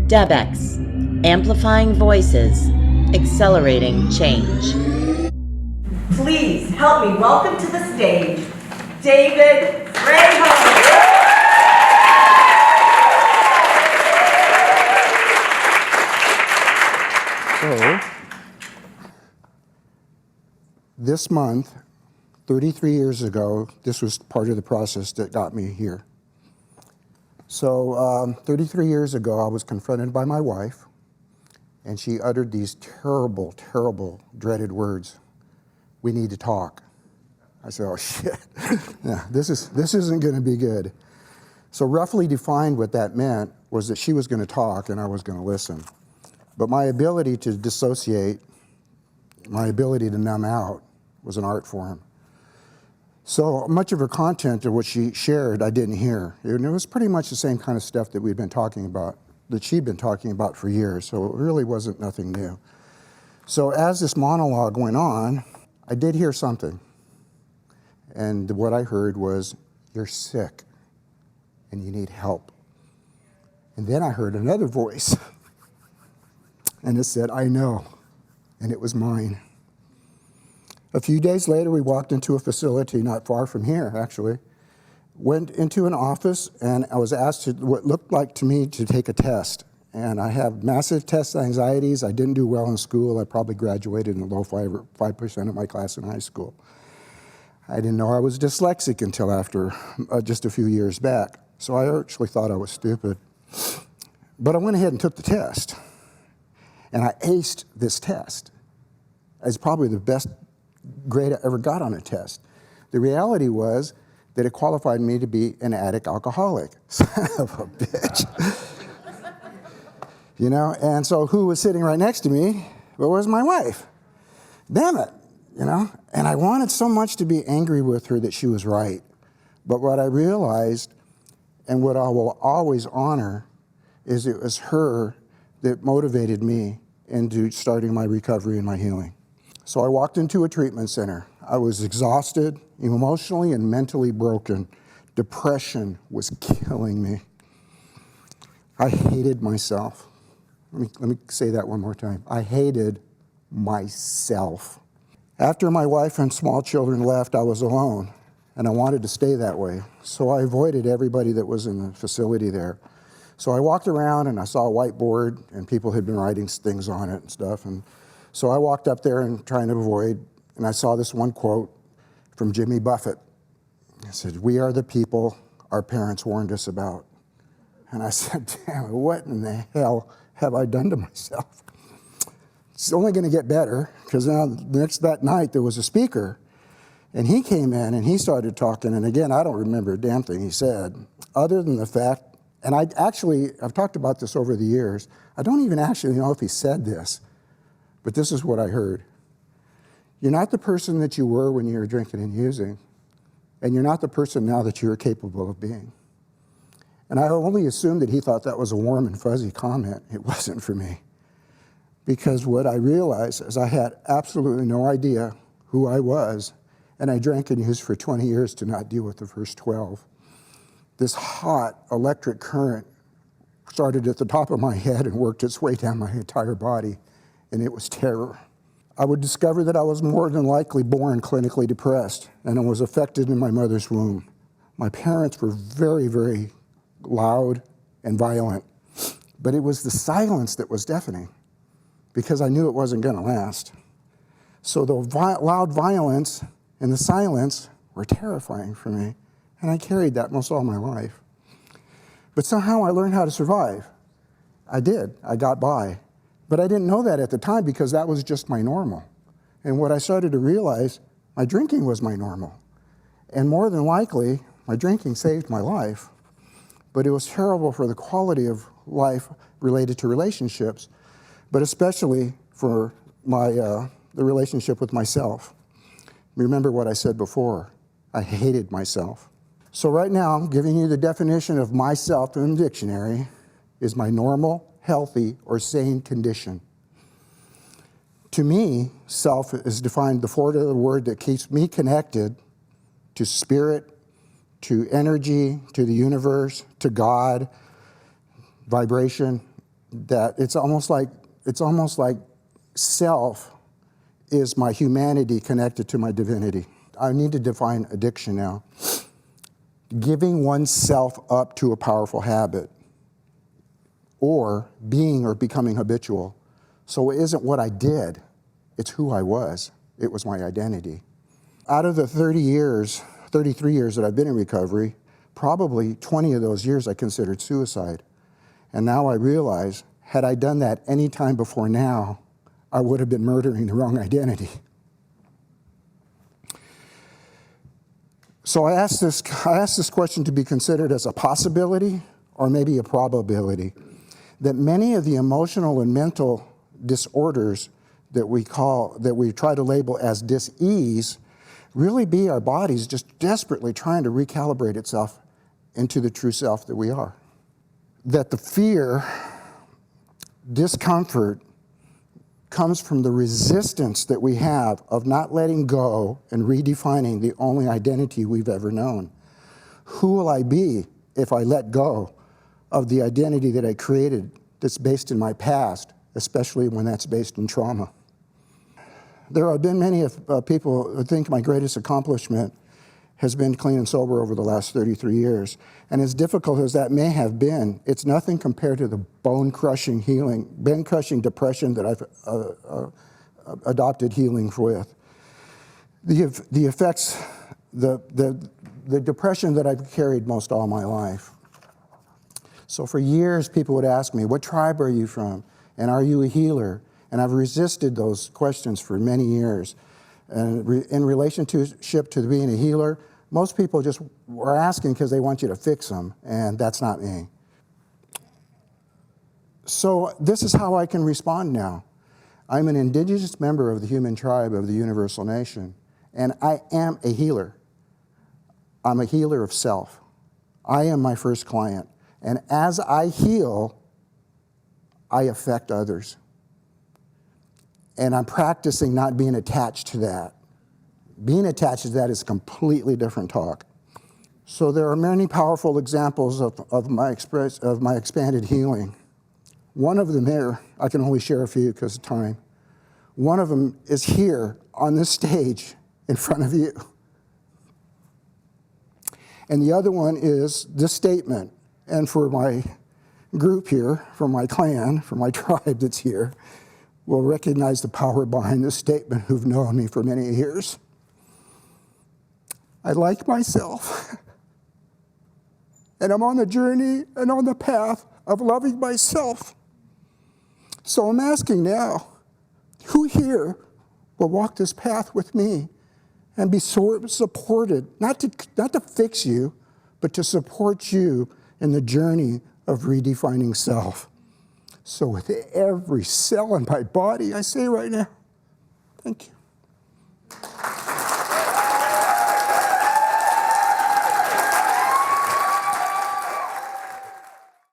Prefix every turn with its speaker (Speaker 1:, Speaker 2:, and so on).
Speaker 1: DEBx, amplifying voices, accelerating change.
Speaker 2: Please help me welcome to the stage, David Fraijo.
Speaker 3: So, this month, 33 years ago, this was part of the process that got me here. So, 33 years ago, I was confronted by my wife, and she uttered these terrible, terrible, dreaded words. "We need to talk." I said, "Oh shit, yeah, this isn't going to be good." So roughly defined what that meant was that she was going to talk and I was going to listen. But my ability to dissociate, my ability to numb out was an art form. So much of her content of what she shared, I didn't hear. And it was pretty much the same kind of stuff that we'd been talking about, that she'd been talking about for years. So it really wasn't nothing new. So as this monologue went on, I did hear something. And what I heard was, "You're sick and you need help." And then I heard another voice. And it said, "I know." And it was mine. A few days later, we walked into a facility not far from here, actually. Went into an office, and I was asked to, what looked like to me, to take a test. And I have massive test anxieties. I didn't do well in school. I probably graduated in the low 5% of my class in high school. I didn't know I was dyslexic until after just a few years back. So I actually thought I was stupid. But I went ahead and took the test. And I aced this test. It's probably the best grade I ever got on a test. The reality was that it qualified me to be an addict alcoholic. Son of a bitch. You know, and so who was sitting right next to me? Well, was my wife. Damn it, you know? And I wanted so much to be angry with her that she was right. But what I realized, and what I will always honor, is it was her that motivated me into starting my recovery and my healing. So I walked into a treatment center. I was exhausted, emotionally and mentally broken. Depression was killing me. I hated myself. Let me say that one more time. I hated myself. After my wife and small children left, I was alone, and I wanted to stay that way. So I avoided everybody that was in the facility there. So I walked around and I saw a whiteboard and people had been writing things on it and stuff. And so I walked up there and trying to avoid, and I saw this one quote from Jimmy Buffett. It said, "We are the people our parents warned us about." And I said, damn, what in the hell have I done to myself? It's only going to get better, because now that night there was a speaker, and he came in and he started talking, and again, I don't remember a damn thing he said, other than the fact, and I've talked about this over the years, I don't even actually know if he said this, but this is what I heard. "You're not the person that you were when you were drinking and using, and you're not the person now that you are capable of being." And I only assumed that he thought that was a warm and fuzzy comment. It wasn't for me. Because what I realized is I had absolutely no idea who I was, and I drank and used for 20 years to not deal with the first 12. This hot electric current started at the top of my head and worked its way down my entire body, and it was terror. I would discover that I was more than likely born clinically depressed, and I was affected in my mother's womb. My parents were very, very loud and violent, but it was the silence that was deafening, because I knew it wasn't going to last. So the loud violence and the silence were terrifying for me, and I carried that most all my life. But somehow I learned how to survive. I did. I got by. But I didn't know that at the time, because that was just my normal. And what I started to realize, my drinking was my normal. And more than likely, my drinking saved my life. But it was terrible for the quality of life related to relationships, but especially for the relationship with myself. Remember what I said before, I hated myself. So right now, giving you the definition of myself in the dictionary is my normal, healthy, or sane condition. To me, self is defined the four-letter word that keeps me connected to spirit, to energy, to the universe, to God, vibration, that it's almost like self is my humanity connected to my divinity. I need to define addiction now. Giving oneself up to a powerful habit, or being or becoming habitual. So it isn't what I did, it's who I was. It was my identity. Out of the 33 years that I've been in recovery, probably 20 of those years I considered suicide. And now I realize, had I done that any time before now, I would have been murdering the wrong identity. So I asked this question to be considered as a possibility or maybe a probability, that many of the emotional and mental disorders that we try to label as dis-ease really be our bodies just desperately trying to recalibrate itself into the true self that we are. That the fear, discomfort, comes from the resistance that we have of not letting go and redefining the only identity we've ever known. Who will I be if I let go of the identity that I created that's based in my past, especially when that's based in trauma? There have been many people who think my greatest accomplishment has been clean and sober over the last 33 years. And as difficult as that may have been, it's nothing compared to the bone-crushing depression that I've adopted healing with. The effects, the depression that I've carried most all my life. So for years, people would ask me, what tribe are you from? And are you a healer? And I've resisted those questions for many years. And in relationship to being a healer, most people just were asking because they want you to fix them, and that's not me. So this is how I can respond now. I'm an indigenous member of the human tribe of the universal nation, and I am a healer. I'm a healer of self. I am my first client, and as I heal, I affect others. And I'm practicing not being attached to that. Being attached to that is a completely different talk. So there are many powerful examples of my expanded healing. One of them here, I can only share a few because of time. One of them is here on this stage in front of you. And the other one is this statement. And for my group here, for my clan, for my tribe that's here, will recognize the power behind this statement who've known me for many years. I like myself, and I'm on the journey and on the path of loving myself. So I'm asking now, who here will walk this path with me and be supported, not to fix you, but to support you in the journey of redefining self? So with every cell in my body, I say right now, thank you.